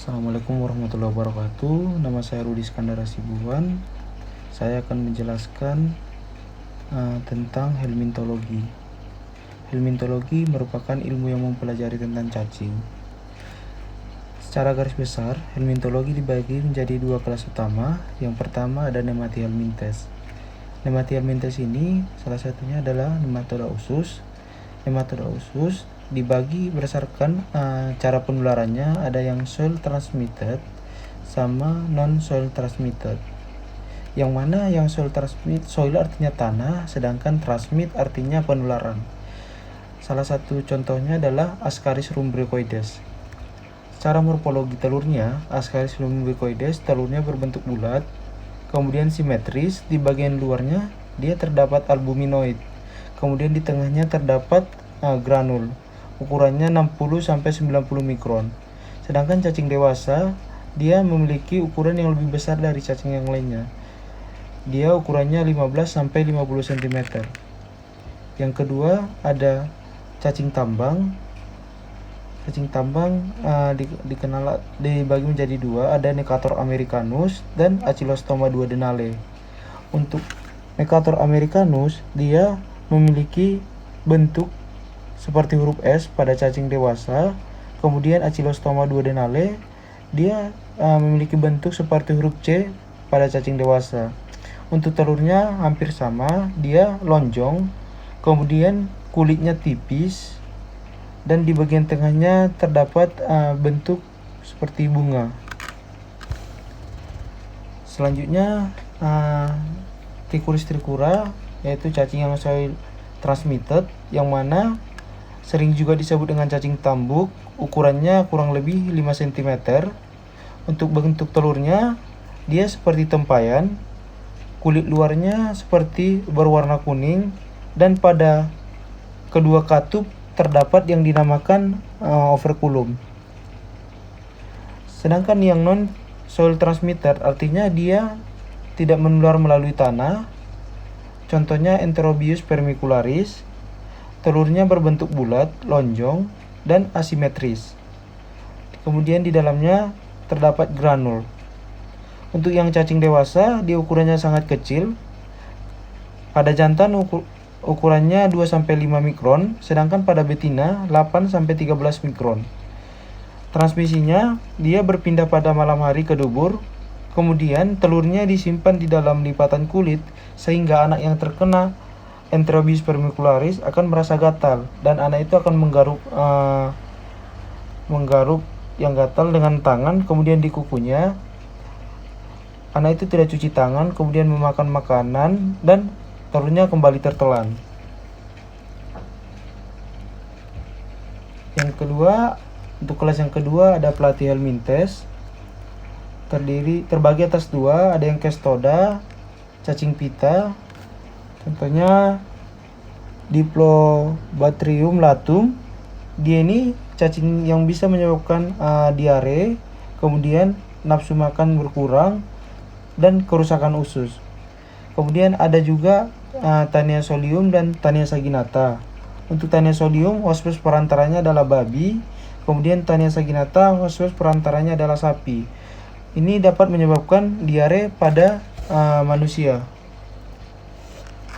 Assalamualaikum warahmatullahi wabarakatuh. Nama saya Rudi Iskandar Hasibuan. Saya akan menjelaskan tentang helmintologi. Helmintologi merupakan ilmu yang mempelajari tentang cacing. Secara garis besar, helmintologi dibagi menjadi dua kelas utama. Yang pertama ada Nemati helminthes. Nemati helminthes ini salah satunya adalah nematoda usus. Nematoda usus dibagi berdasarkan cara penularannya, ada yang soil transmitted sama non soil transmitted. Yang mana yang soil transmit, soil artinya tanah, sedangkan transmit artinya penularan. Salah satu contohnya adalah Ascaris lumbricoides. Secara morfologi telurnya, Ascaris lumbricoides telurnya berbentuk bulat, kemudian simetris. Di bagian luarnya dia terdapat albuminoid, kemudian di tengahnya terdapat granul. Ukurannya 60-90 mikron. Sedangkan cacing dewasa dia memiliki ukuran yang lebih besar dari cacing yang lainnya. Dia ukurannya 15-50 cm. Yang kedua ada cacing tambang. Cacing tambang dikenal dibagi menjadi dua, ada Necator americanus dan Acyclostoma duodenale. Untuk Necator americanus dia memiliki bentuk seperti huruf S pada cacing dewasa. Kemudian Acyclostoma duodenale dia memiliki bentuk seperti huruf C pada cacing dewasa. Untuk telurnya hampir sama, dia lonjong, kemudian kulitnya tipis, dan di bagian tengahnya terdapat bentuk seperti bunga. Selanjutnya Trichuris trichura, yaitu cacing yang soil transmitted, yang mana sering juga disebut dengan cacing tambuk. Ukurannya kurang lebih 5 cm. Untuk bentuk telurnya dia seperti tempayan, kulit luarnya seperti berwarna kuning, dan pada kedua katup terdapat yang dinamakan operculum. Sedangkan yang non soil transmitter artinya dia tidak menular melalui tanah. Contohnya Enterobius vermicularis. Telurnya berbentuk bulat, lonjong, dan asimetris. Kemudian di dalamnya terdapat granul. Untuk yang cacing dewasa, dia ukurannya sangat kecil. Pada jantan ukurannya 2-5 mikron, sedangkan pada betina 8-13 mikron. Transmisinya, dia berpindah pada malam hari ke dubur. Kemudian telurnya disimpan di dalam lipatan kulit, sehingga anak yang terkena Enterobius vermicularis akan merasa gatal, dan anak itu akan menggaruk yang gatal dengan tangan, kemudian di kukunya. Anak itu tidak cuci tangan, kemudian memakan makanan, dan telurnya kembali tertelan. Yang kedua, untuk kelas yang kedua ada Platyhelminthes. Terbagi atas dua, ada yang Cestoda, cacing pita. Contohnya Diplobatrium latum. Dia ini cacing yang bisa menyebabkan diare, kemudian nafsu makan berkurang, dan kerusakan usus. Kemudian ada juga Taeniasolium dan Taenia saginata. Untuk Taeniasolium, hospes perantaranya adalah babi, kemudian Taenia saginata, hospes perantaranya adalah sapi. Ini dapat menyebabkan diare pada manusia.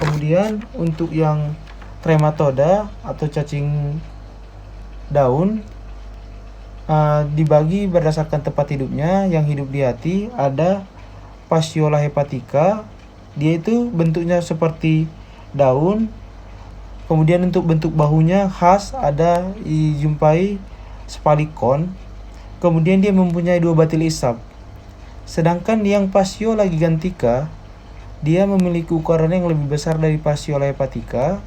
Kemudian untuk yang trematoda atau cacing daun dibagi berdasarkan tempat hidupnya. Yang hidup di hati ada Fasciola hepatica. Dia itu bentuknya seperti daun. Kemudian untuk bentuk bahunya khas ada dijumpai spalikon. Kemudian dia mempunyai 2 batil isap. Sedangkan yang Fasciola gigantica dia memiliki ukuran yang lebih besar dari Fasciola hepatica.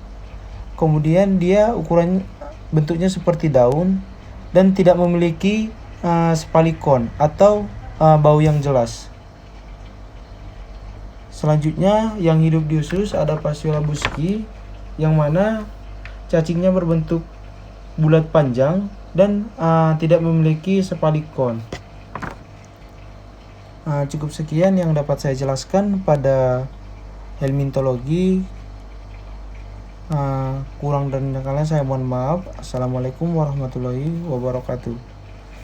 Kemudian dia ukuran bentuknya seperti daun dan tidak memiliki spalikon atau bau yang jelas. Selanjutnya yang hidup di usus ada Fasciola busci, yang mana cacingnya berbentuk bulat panjang dan tidak memiliki spalikon. Cukup sekian yang dapat saya jelaskan pada helmintologi. Kurang dan kalian saya mohon maaf. Assalamualaikum warahmatullahi wabarakatuh.